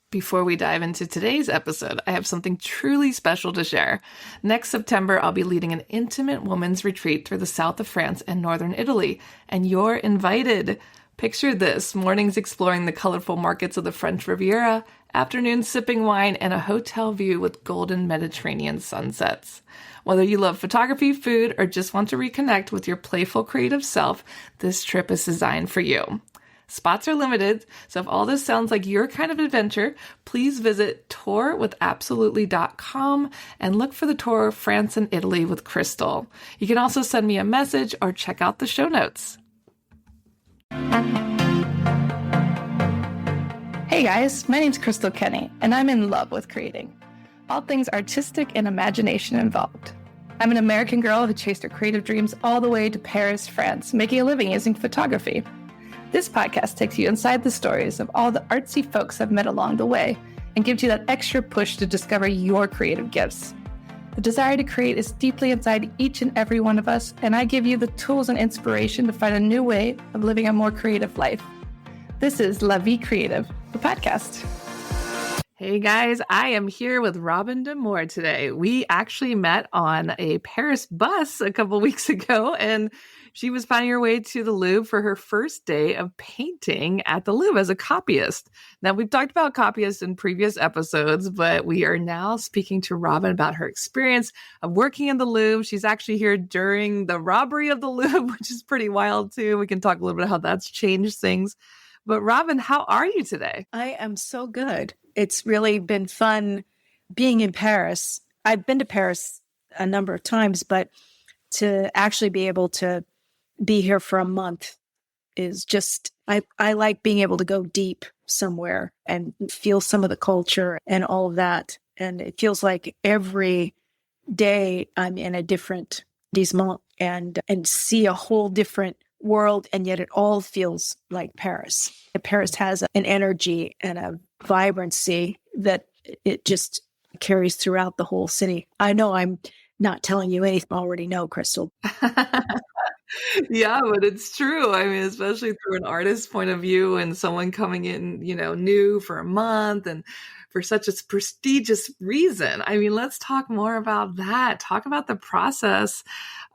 Before we dive into today's episode, I have something truly special to share. Next September, I'll be leading an intimate women's retreat through the south of France and northern Italy, and you're invited. Picture this: mornings exploring the colorful markets of the French Riviera, afternoons sipping wine, and a hotel view with golden Mediterranean sunsets. Whether you love photography, food, or just want to reconnect with your playful creative self, this trip is designed for you. Spots are limited, so if all this sounds like your kind of adventure, please visit tourwithabsolutely.com and look for the tour France and Italy with Crystal. You can also send me a message or check out the show notes. Hey guys, my name's Crystal Kenny, and I'm in love with creating. All things artistic and imagination involved. I'm an American girl who chased her creative dreams all the way to Paris, France, making a living using photography. This podcast takes you inside the stories of all the artsy folks I've met along the way and gives you that extra push to discover your creative gifts. The desire to create is deeply inside each and every one of us, and I give you the tools and inspiration to find a new way of living a more creative life. This is La Vie Creative, the podcast. Hey guys, I am here with Robin Damore today. We actually met on a Paris bus a couple weeks ago, and she was finding her way to the Louvre for her first day of painting at the Louvre as a copyist. Now, we've talked about copyists in previous episodes, but we are now speaking to Robin about her experience of working in the Louvre. She's actually here during the robbery of the Louvre, which is pretty wild too. We can talk a little bit how that's changed things. But Robin, how are you today? I am so good. It's really been fun being in Paris. I've been to Paris a number of times, but to actually be able to be here for a month is just, I like being able to go deep somewhere and feel some of the culture and all of that. And it feels like every day I'm in a different dismont and see a whole different world, and yet it all feels like Paris. Paris has an energy and a vibrancy that it just carries throughout the whole city. I know I'm not telling you anything I already know, Crystal. Yeah, but it's true. I mean, especially through an artist's point of view and someone coming in, new for a month and for such a prestigious reason. I mean, let's talk more about that. Talk about the process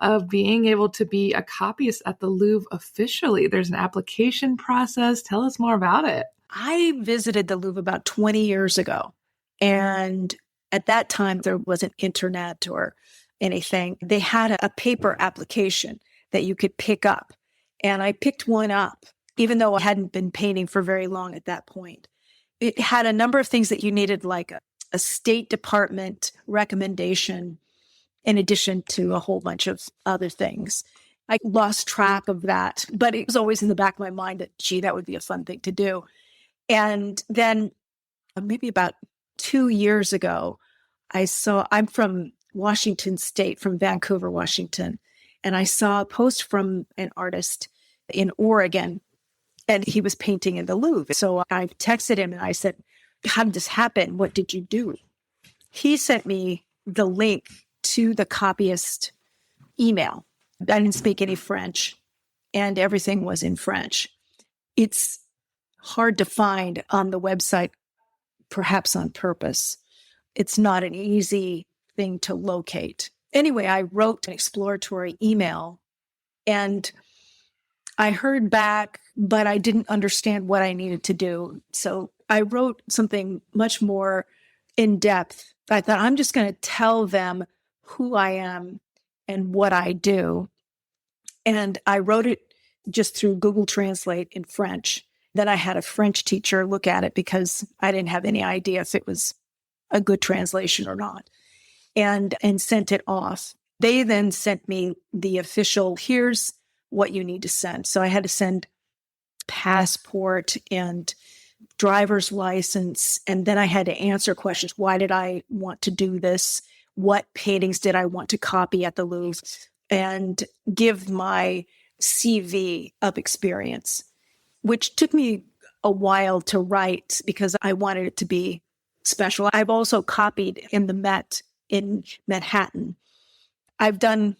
of being able to be a copyist at the Louvre officially. There's an application process. Tell us more about it. I visited the Louvre about 20 years ago. And at that time, there wasn't internet or anything. They had a paper application that you could pick up. And I picked one up, even though I hadn't been painting for very long at that point. It had a number of things that you needed, like a State Department recommendation, in addition to a whole bunch of other things. I lost track of that, but it was always in the back of my mind that, gee, that would be a fun thing to do. And then maybe about 2 years ago, I'm from Washington State, from Vancouver, Washington. And I saw a post from an artist in Oregon, and he was painting in the Louvre. So I texted him and I said, how did this happen? What did you do? He sent me the link to the copyist email. I didn't speak any French, and everything was in French. It's hard to find on the website, perhaps on purpose. It's not an easy thing to locate. Anyway, I wrote an exploratory email, and I heard back, but I didn't understand what I needed to do. So I wrote something much more in depth. I thought, I'm just going to tell them who I am and what I do. And I wrote it just through Google Translate in French. Then I had a French teacher look at it because I didn't have any idea if it was a good translation or not, and sent it off. They then sent me the official, here's what you need to send. So I had to send passport and driver's license. And then I had to answer questions. Why did I want to do this? What paintings did I want to copy at the Louvre? And give my CV of experience, which took me a while to write because I wanted it to be special. I've also copied in the Met in Manhattan. I've done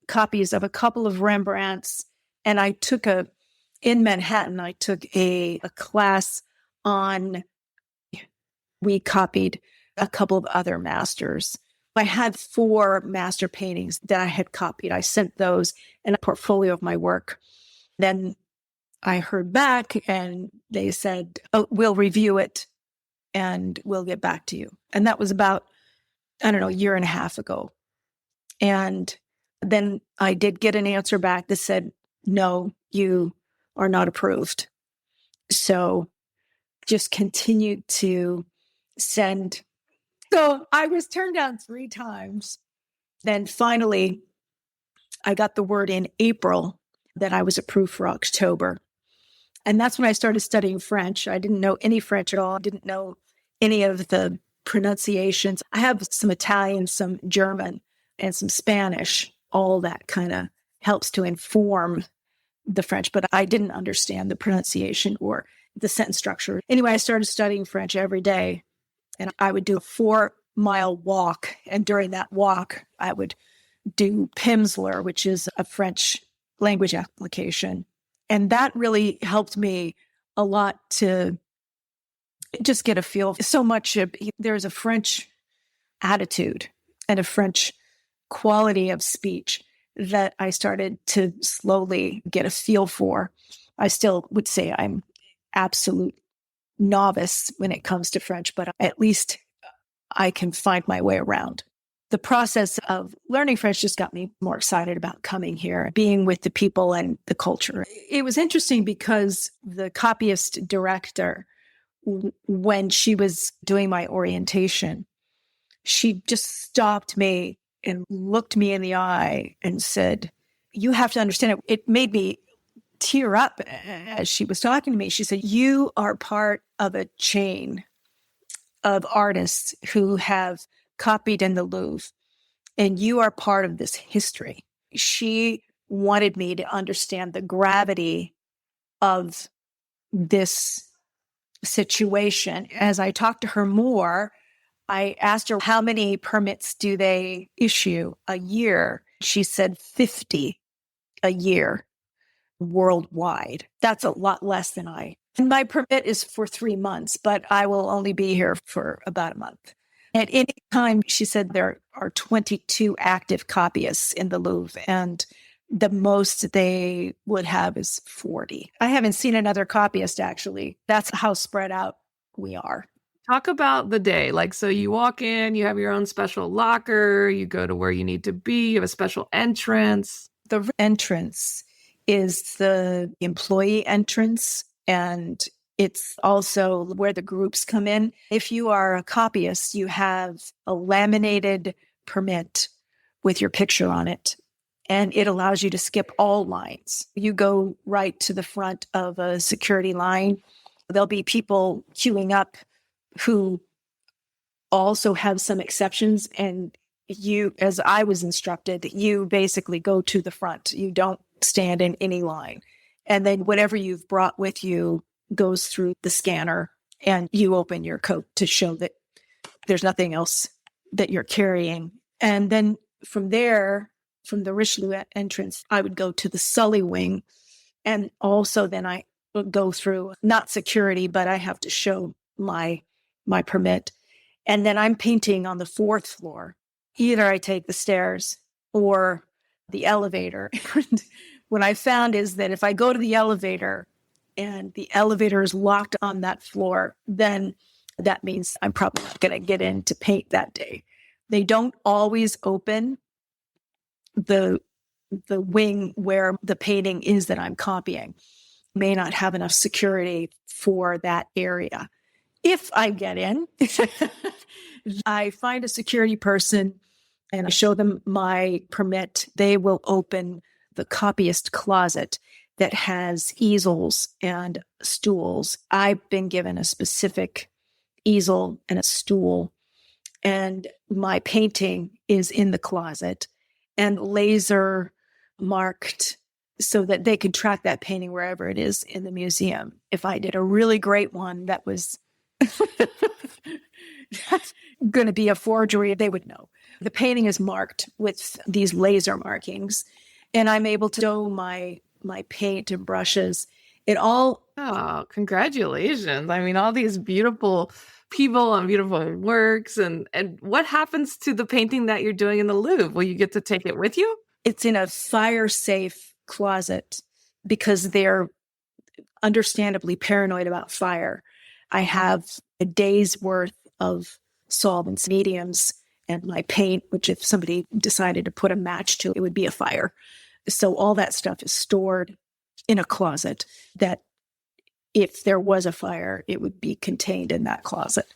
copies of a couple of Rembrandts, and in Manhattan, I took a class on We copied a couple of other masters. I had 4 master paintings that I had copied. I sent those in a portfolio of my work. Then I heard back and they said, "Oh, we'll review it and we'll get back to you." And that was about, I don't know, a year and a half ago. And then I did get an answer back that said, "No, you are not approved." So just continued to send. So I was turned down 3 times. Then finally, I got the word in April that I was approved for October. And that's when I started studying French. I didn't know any French at all. I didn't know any of the pronunciations. I have some Italian, some German, and some Spanish. All that kind of helps to inform the French, but I didn't understand the pronunciation or the sentence structure. Anyway, I started studying French every day, and I would do a 4-mile walk. And during that walk, I would do Pimsleur, which is a French language application. And that really helped me a lot to just get a feel. So much, there's a French attitude and a French quality of speech that I started to slowly get a feel for. I still would say I'm absolute novice when it comes to French, but at least I can find my way around. The process of learning French just got me more excited about coming here, being with the people and the culture. It was interesting because the copyist director, when she was doing my orientation, she just stopped me and looked me in the eye and said, "You have to understand it." It made me tear up as she was talking to me. She said, "You are part of a chain of artists who have copied in the Louvre, and you are part of this history." She wanted me to understand the gravity of this situation. As I talked to her more, I asked her, "How many permits do they issue a year?" She said 50 a year worldwide. That's a lot less than And my permit is for 3 months, but I will only be here for about a month. At any time, she said there are 22 active copyists in the Louvre, and the most they would have is 40. I haven't seen another copyist, actually. That's how spread out we are. Talk about the day. So you walk in, you have your own special locker, you go to where you need to be, you have a special entrance. The entrance is the employee entrance, and it's also where the groups come in. If you are a copyist, you have a laminated permit with your picture on it, and it allows you to skip all lines. You go right to the front of a security line. There'll be people queuing up who also have some exceptions, and you, as I was instructed, you basically go to the front. You don't stand in any line. And then whatever you've brought with you goes through the scanner, and you open your coat to show that there's nothing else that you're carrying. And then from there, from the Richelieu entrance, I would go to the Sully wing. And also then I would go through, not security, but I have to show my permit. And then I'm painting on the 4th floor. Either I take the stairs or the elevator. What I found is that if I go to the elevator and the elevator is locked on that floor, then that means I'm probably not going to get in to paint that day. They don't always open the wing where the painting is that I'm copying. May not have enough security for that area. If I get in, I find a security person and I show them my permit. They will open the copyist closet that has easels and stools. I've been given a specific easel and a stool, and my painting is in the closet and laser marked so that they could track that painting wherever it is in the museum. If I did a really great one that was going to be a forgery, they would know. The painting is marked with these laser markings, and I'm able to show my paint and brushes It all, Oh, congratulations. I mean, all these beautiful people and beautiful works. And what happens to the painting that you're doing in the Louvre? Will you get to take it with you? it's in a fire safe closet because they're understandably paranoid about fire. I have a day's worth of solvents, mediums, and my paint, which if somebody decided to put a match to, it would be a fire. So all that stuff is stored in a closet that if there was a fire, it would be contained in that closet.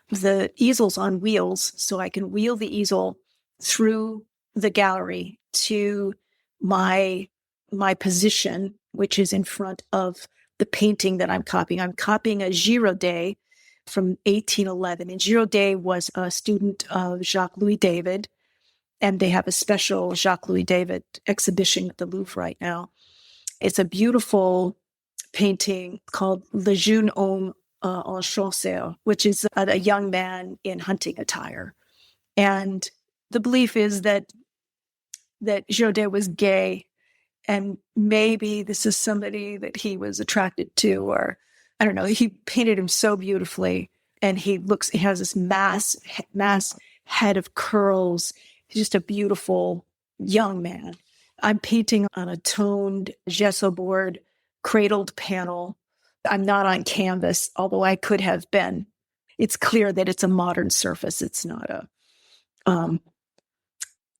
The easel's on wheels, so I can wheel the easel through the gallery to my position, which is in front of the painting that I'm copying. I'm copying a Girodet from 1811. And Girodet was a student of Jacques-Louis David, and they have a special Jacques-Louis David exhibition at the Louvre right now. It's a beautiful painting called Le Jeune Homme en Chasseur, which is a young man in hunting attire. And the belief is that Girodet was gay, and maybe this is somebody that he was attracted to, or I don't know. He painted him so beautifully, and he has this mass head of curls. He's just a beautiful young man. I'm painting on a toned gesso board, cradled panel. I'm not on canvas, although I could have been. It's clear that it's a modern surface. It's not a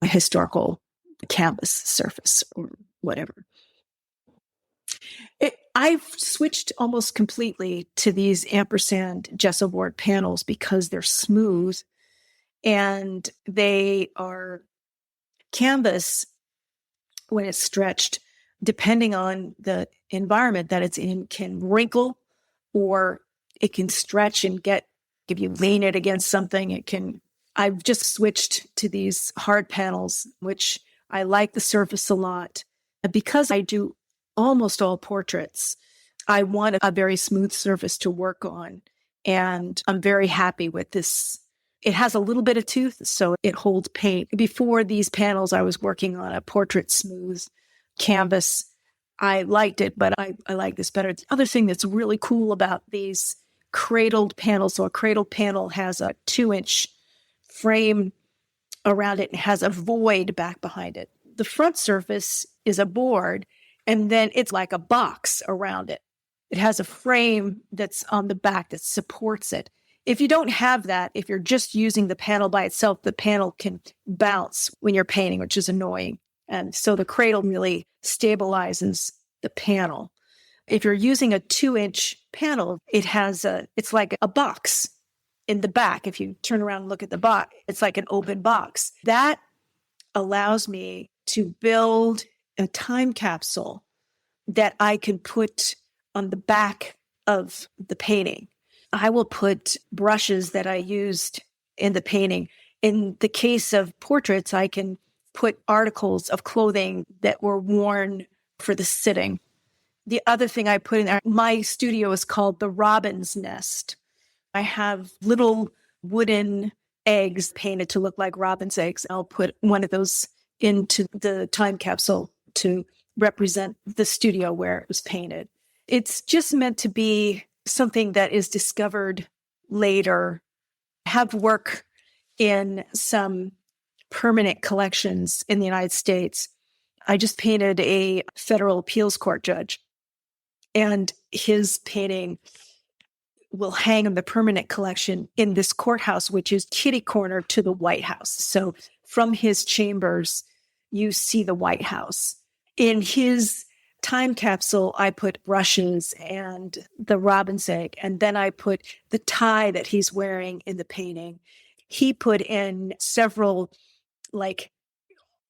historical canvas surface or whatever. I've switched almost completely to these ampersand gesso board panels because they're smooth and they are canvas when it's stretched, depending on the environment that it's in, can wrinkle or it can stretch and if you lean it against something, I've just switched to these hard panels, which I like the surface a lot. And because I do almost all portraits, I want a very smooth surface to work on. And I'm very happy with this. It has a little bit of tooth, so it holds paint. Before these panels, I was working on a portrait smooth canvas. I liked it, but I like this better. The other thing that's really cool about these cradled panels, so a cradled panel has a 2-inch frame around it and has a void back behind it. The front surface is a board, and then it's like a box around it. It has a frame that's on the back that supports it. If you don't have that, if you're just using the panel by itself, the panel can bounce when you're painting, which is annoying. And so the cradle really stabilizes the panel. If you're using a 2-inch panel, it's like a box in the back. If you turn around and look at the box, it's like an open box. That allows me to build a time capsule that I can put on the back of the painting. I will put brushes that I used in the painting. In the case of portraits, I can put articles of clothing that were worn for the sitting. The other thing I put in there, my studio is called the Robin's Nest. I have little wooden eggs painted to look like robin's eggs. I'll put one of those into the time capsule to represent the studio where it was painted. It's just meant to be something that is discovered later, have work in some permanent collections in the United States. I just painted a federal appeals court judge, and his painting will hang in the permanent collection in this courthouse, which is kitty corner to the White House. So from his chambers, you see the White House. In his time capsule, I put brushes and the robin's egg, and then I put the tie that he's wearing in the painting. He put in several, like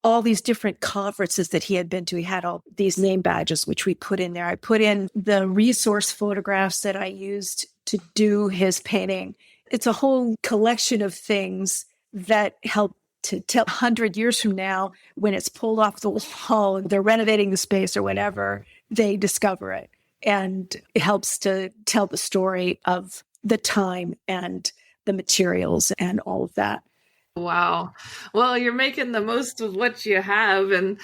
all these different conferences that he had been to. He had all these name badges, which we put in there. I put in the resource photographs that I used to do his painting. It's a whole collection of things that help to tell 100 years from now, when it's pulled off the wall and they're renovating the space or whatever, they discover it. And it helps to tell the story of the time and the materials and all of that. Wow. Well, you're making the most of what you have. And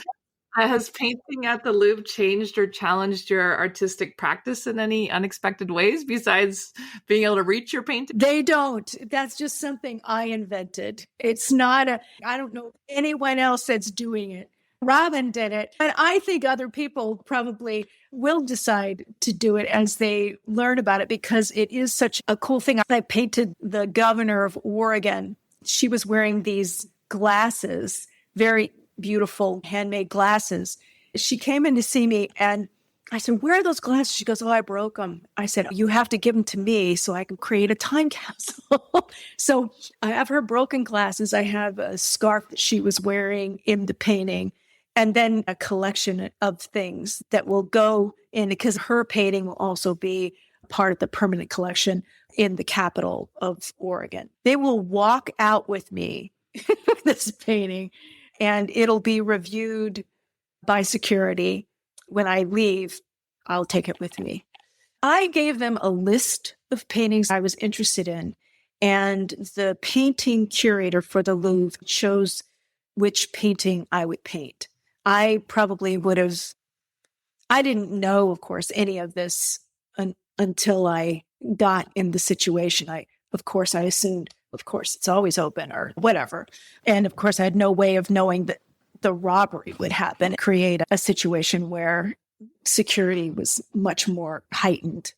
Has painting at the Louvre changed or challenged your artistic practice in any unexpected ways besides being able to reach your painting? They don't. That's just something I invented. It's not I don't know anyone else that's doing it. Robin did it. And I think other people probably will decide to do it as they learn about it because it is such a cool thing. I painted the governor of Oregon. She was wearing these glasses, very beautiful handmade glasses. She came in to see me and I said, where are those glasses? She goes, oh, I broke them. I said, you have to give them to me so I can create a time capsule. So I have her broken glasses. I have a scarf that she was wearing in the painting, and then a collection of things that will go in because her painting will also be part of the permanent collection in the capital of Oregon. They will walk out with me this painting and it'll be reviewed by security. When I leave, I'll take it with me. I gave them a list of paintings I was interested in, and the painting curator for the Louvre chose which painting I would paint. I probably would have, I didn't know, of course, any of this until I got in the situation. I assumed, of course, it's always open or whatever. And of course, I had no way of knowing that the robbery would happen, create a situation where security was much more heightened.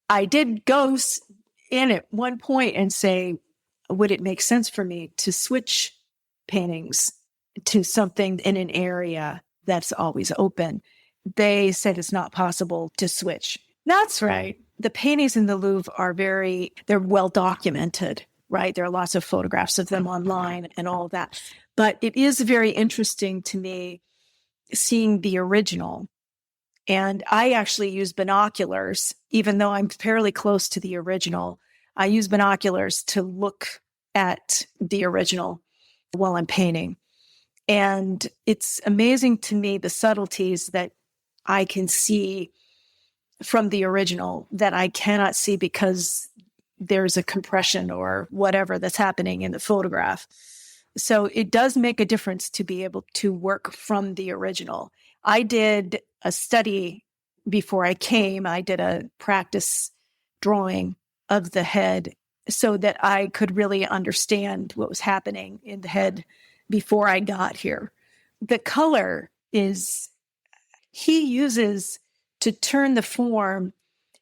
I did go in at one point and say, would it make sense for me to switch paintings to something in an area that's always open? They said it's not possible to switch. That's right. The paintings in the Louvre they're well documented, right? There are lots of photographs of them online and all that. But it is very interesting to me seeing the original. And I actually use binoculars, even though I'm fairly close to the original. I use binoculars to look at the original while I'm painting. And it's amazing to me the subtleties that I can see from the original that I cannot see because there's a compression or whatever that's happening in the photograph. So it does make a difference to be able to work from the original. I did a study before I came. I did a practice drawing of the head so that I could really understand what was happening in the head before I got here. The color he uses to turn the form,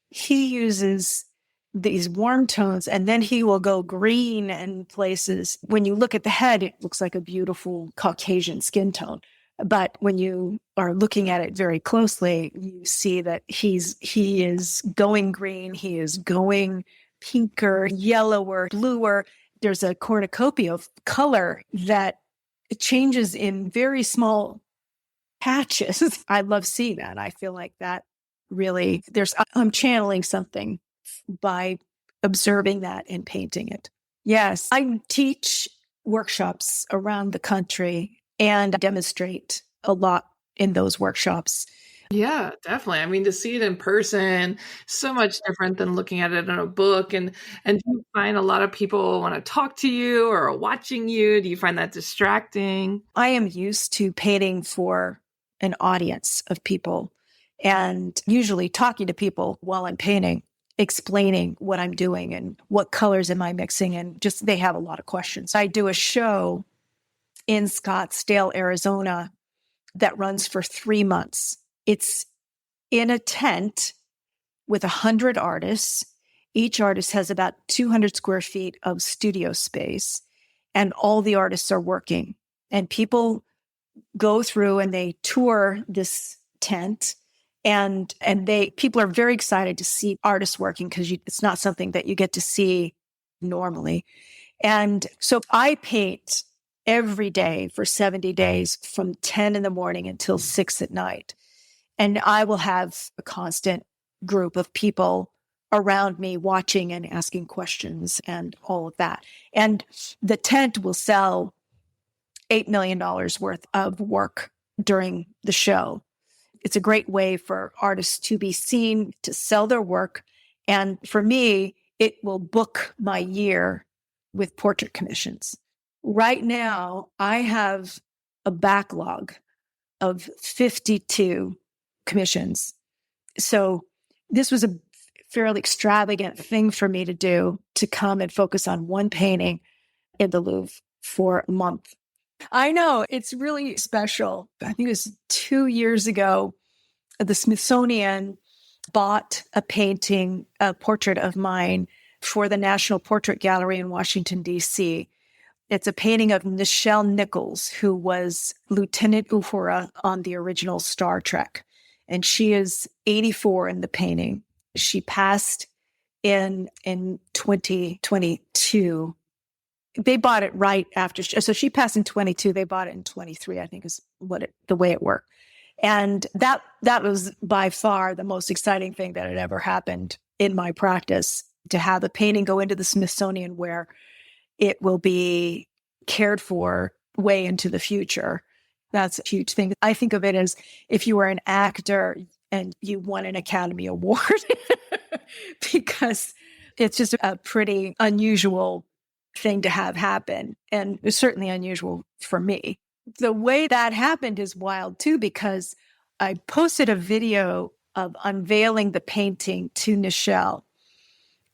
he uses these warm tones, and then he will go green in places. When you look at the head, it looks like a beautiful Caucasian skin tone. But when you are looking at it very closely, you see that he is going green, he is going pinker, yellower, bluer. There's a cornucopia of color that changes in very small patches. I love seeing that. I feel like that really, I'm channeling something by observing that and painting it. Yes, I teach workshops around the country and demonstrate a lot in those workshops. Yeah, definitely. I mean, to see it in person, so much different than looking at it in a book. And do you find a lot of people want to talk to you or are watching you? Do you find that distracting? I am used to painting for an audience of people and usually talking to people while I'm painting, explaining what I'm doing and what colors am I mixing. And just, they have a lot of questions. I do a show in Scottsdale, Arizona that runs for 3 months. It's in a tent with 100 artists. Each artist has about 200 square feet of studio space, and all the artists are working. And people go through and they tour this tent, and people are very excited to see artists working because it's not something that you get to see normally. And so I paint every day for 70 days from 10 in the morning until 6 at night. And I will have a constant group of people around me watching and asking questions and all of that. And the tent will sell $8 million worth of work during the show. It's a great way for artists to be seen, to sell their work. And for me, it will book my year with portrait commissions. Right now, I have a backlog of 52 commissions. So this was a fairly extravagant thing for me to do, to come and focus on one painting in the Louvre for a month. I know, it's really special. I think it was 2 years ago, the Smithsonian bought a painting, a portrait of mine for the National Portrait Gallery in Washington, D.C. It's a painting of Nichelle Nichols, who was Lieutenant Uhura on the original Star Trek. And she is 84 in the painting. She passed in 2022. They bought it right after. So she passed in 22. They bought it in 23, I think is the way it worked. And that was by far the most exciting thing that had ever happened in my practice, to have a painting go into the Smithsonian where it will be cared for way into the future. That's a huge thing. I think of it as if you were an actor and you won an Academy Award, because it's just a pretty unusual thing to have happen. And it's certainly unusual for me. The way that happened is wild too, because I posted a video of unveiling the painting to Nichelle,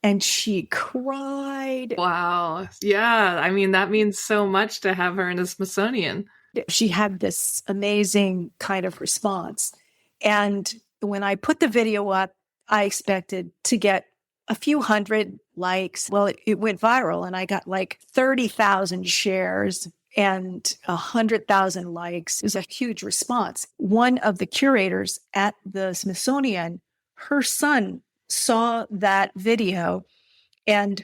and she cried. Wow. Yeah. I mean, that means so much to have her in a Smithsonian. She had this amazing kind of response. And when I put the video up, I expected to get a few hundred likes. Well, it went viral, and I got like 30,000 shares and 100,000 likes. It was a huge response. One of the curators at the Smithsonian, her son saw that video and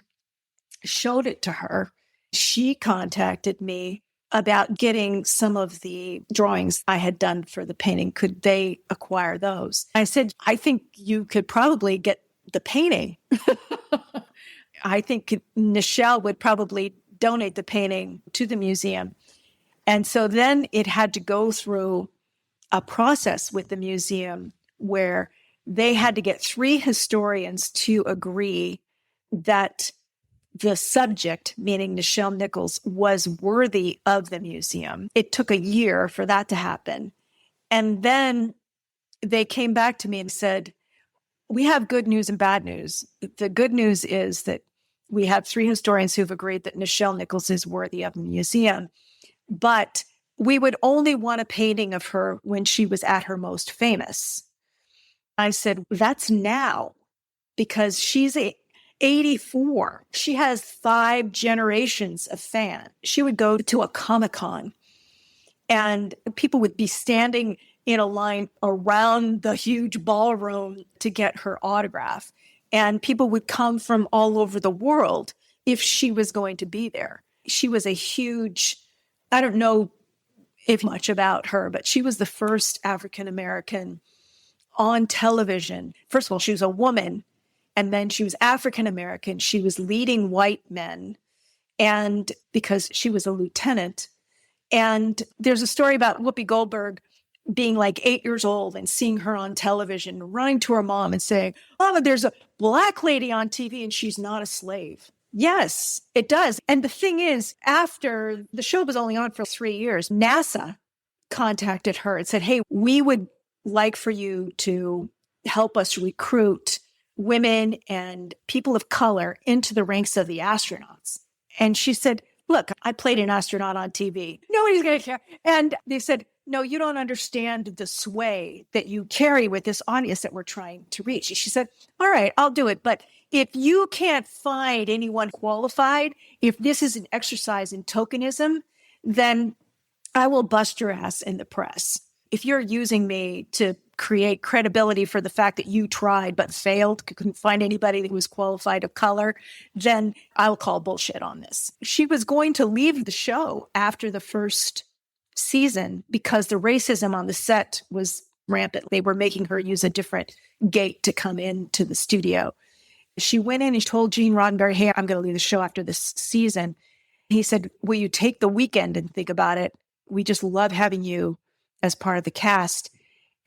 showed it to her. She contacted me about getting some of the drawings I had done for the painting. Could they acquire those? I said, I think you could probably get the painting. I think Nichelle would probably donate the painting to the museum. And so then it had to go through a process with the museum where they had to get 3 historians to agree that the subject, meaning Nichelle Nichols, was worthy of the museum. It took a year for that to happen. And then they came back to me and said, we have good news and bad news. The good news is that we have 3 historians who've agreed that Nichelle Nichols is worthy of the museum, but we would only want a painting of her when she was at her most famous. I said, that's now, because she's 84. She has 5 generations of fans. She would go to a Comic-Con and people would be standing in a line around the huge ballroom to get her autograph. And people would come from all over the world if she was going to be there. She was a huge, I don't know if much about her, but she was the first African-American on television. First of all, she was a woman, and then she was African-American. She was leading white men, and because she was a lieutenant. And there's a story about Whoopi Goldberg being like 8 years old and seeing her on television, running to her mom and saying, "Oh, there's a Black lady on TV and she's not a slave." Yes, it does. And the thing is, after the show was only on for 3 years, NASA contacted her and said, "Hey, we would like for you to help us recruit women and people of color into the ranks of the astronauts." And she said, "Look, I played an astronaut on TV. Nobody's going to care." And they said, "No, you don't understand the sway that you carry with this audience that we're trying to reach." She said, "All right, I'll do it. But if you can't find anyone qualified, if this is an exercise in tokenism, then I will bust your ass in the press. If you're using me to create credibility for the fact that you tried but failed, couldn't find anybody who was qualified of color, then I'll call bullshit on this." She was going to leave the show after the first season because the racism on the set was rampant. They were making her use a different gate to come into the studio. She went in and told Gene Roddenberry, "Hey, I'm going to leave the show after this season." He said, "Will you take the weekend and think about it? We just love having you as part of the cast."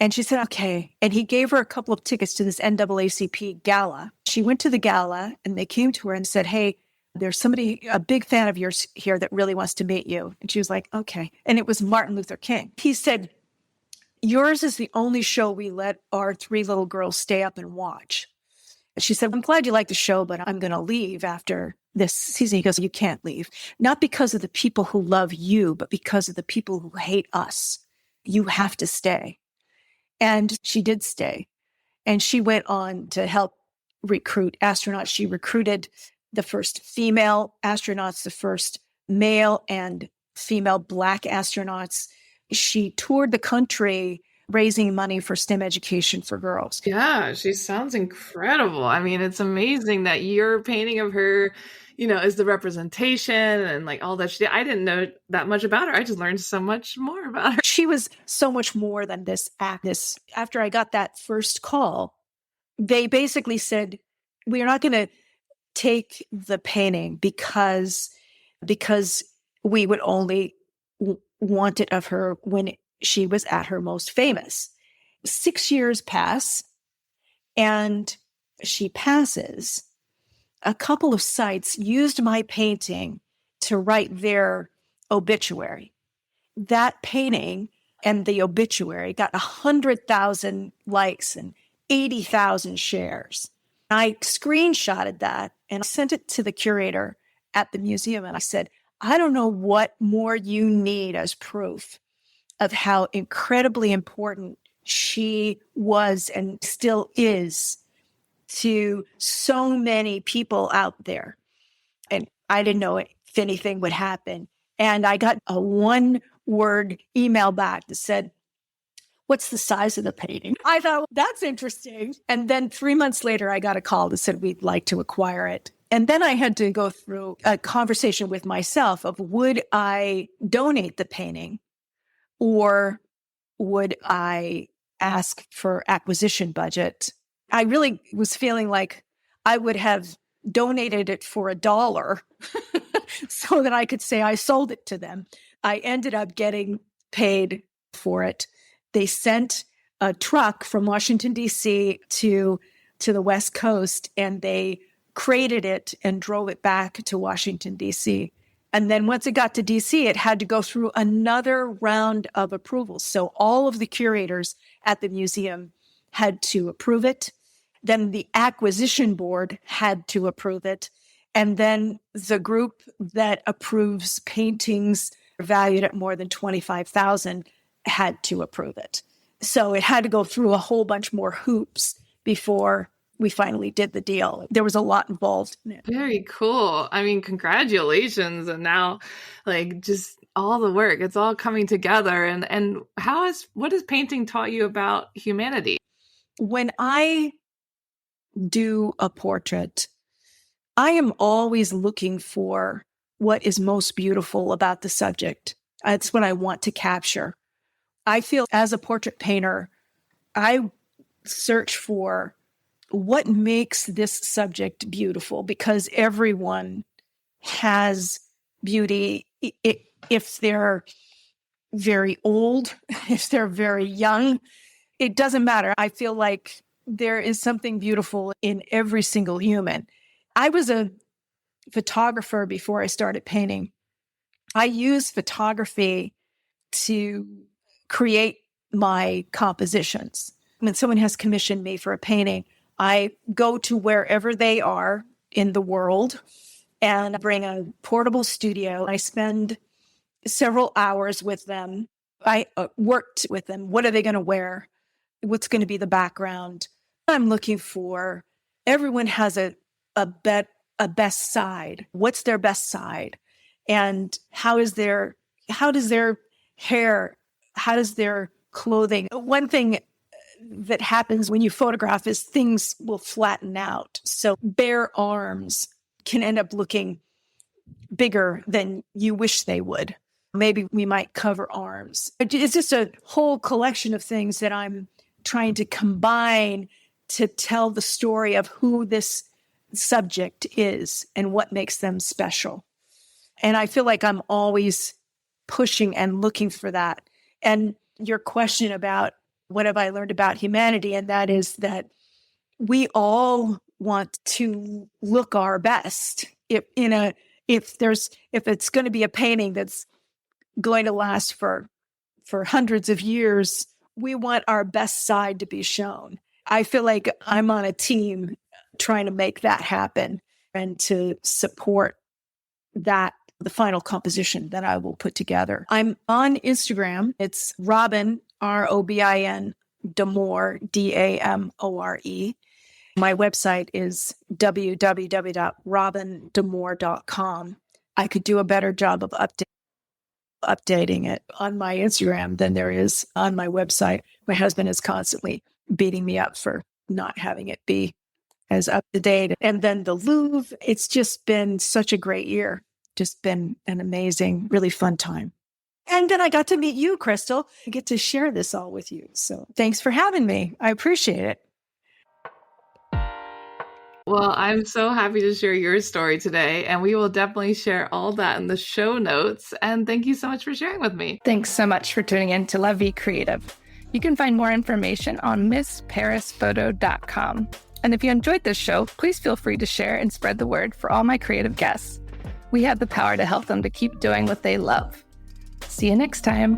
And she said, "Okay." And he gave her a couple of tickets to this NAACP gala. She went to the gala and they came to her and said, "Hey, there's somebody, a big fan of yours here that really wants to meet you." And she was like, "Okay." And it was Martin Luther King. He said, yours is the only show we let our 3 little girls stay up and watch. She said, I'm glad you like the show, but I'm going to leave after this season. He goes, you can't leave. Not because of the people who love you, but because of the people who hate us. You have to stay. And she did stay. And she went on to help recruit astronauts. She recruited the first female astronauts, the first male and female Black astronauts. She toured the country raising money for STEM education for girls. Yeah, she sounds incredible. I mean, it's amazing that your painting of her, is the representation and like all that she did. I didn't know that much about her. I just learned so much more about her. She was so much more than this act. After I got that first call, they basically said, we are not going to take the painting because we would only want it of her when she was at her most famous. 6 years pass and she passes. A couple of sites used my painting to write their obituary. That painting and the obituary got 100,000 likes and 80,000 shares. I screenshotted that and sent it to the curator at the museum. And I said, I don't know what more you need as proof of how incredibly important she was and still is to so many people out there. And I didn't know if anything would happen. And I got a 1-word email back that said, what's the size of the painting? I thought, well, that's interesting. And then 3 months later, I got a call that said, we'd like to acquire it. And then I had to go through a conversation with myself of, would I donate the painting or would I ask for acquisition budget? I really was feeling like I would have donated it for $1 so that I could say I sold it to them. I ended up getting paid for it. They sent a truck from Washington, D.C. to the West Coast, and they crated it and drove it back to Washington, D.C. And then once it got to D.C., it had to go through another round of approvals. So all of the curators at the museum had to approve it. Then the acquisition board had to approve it. And then the group that approves paintings valued at more than $25,000 had to approve it. So it had to go through a whole bunch more hoops before we finally did the deal. There was a lot involved in it. Very cool. I mean, congratulations. And now, like, just all the work, it's all coming together. And what has painting taught you about humanity? When I do a portrait, I am always looking for what is most beautiful about the subject. It's what I want to capture. I feel as a portrait painter, I search for what makes this subject beautiful, because everyone has beauty. If they're very old, if they're very young, it doesn't matter. I feel like there is something beautiful in every single human. I was a photographer before I started painting. I use photography to create my compositions. When someone has commissioned me for a painting, I go to wherever they are in the world and bring a portable studio. I spend several hours with them. I worked with them. What are they going to wear? What's going to be the background? I'm looking for, everyone has a best side. What's their best side? And how does their hair, how does their clothing? One thing that happens when you photograph is things will flatten out. So bare arms can end up looking bigger than you wish they would. Maybe we might cover arms. It's just a whole collection of things that I'm trying to combine to tell the story of who this subject is and what makes them special. And I feel like I'm always pushing and looking for that. And your question about what have I learned about humanity, and that is that we all want to look our best. If it's going to be a painting that's going to last for hundreds of years, we want our best side to be shown. I feel like I'm on a team trying to make that happen and to support that, the final composition that I will put together. I'm on Instagram. It's Robin, Robin, Damore, Damore. My website is www.robindamore.com. I could do a better job of updating it on my Instagram than there is on my website. My husband is constantly beating me up for not having it be as up to date. And then the Louvre, it's just been such a great year. Just been an amazing, really fun time. And then I got to meet you, Crystal. I get to share this all with you. So thanks for having me. I appreciate it. Well, I'm so happy to share your story today, and we will definitely share all that in the show notes. And thank you so much for sharing with me. Thanks so much for tuning in to La Vie Creative. You can find more information on MissParisPhoto.com. And if you enjoyed this show, please feel free to share and spread the word for all my creative guests. We have the power to help them to keep doing what they love. See you next time.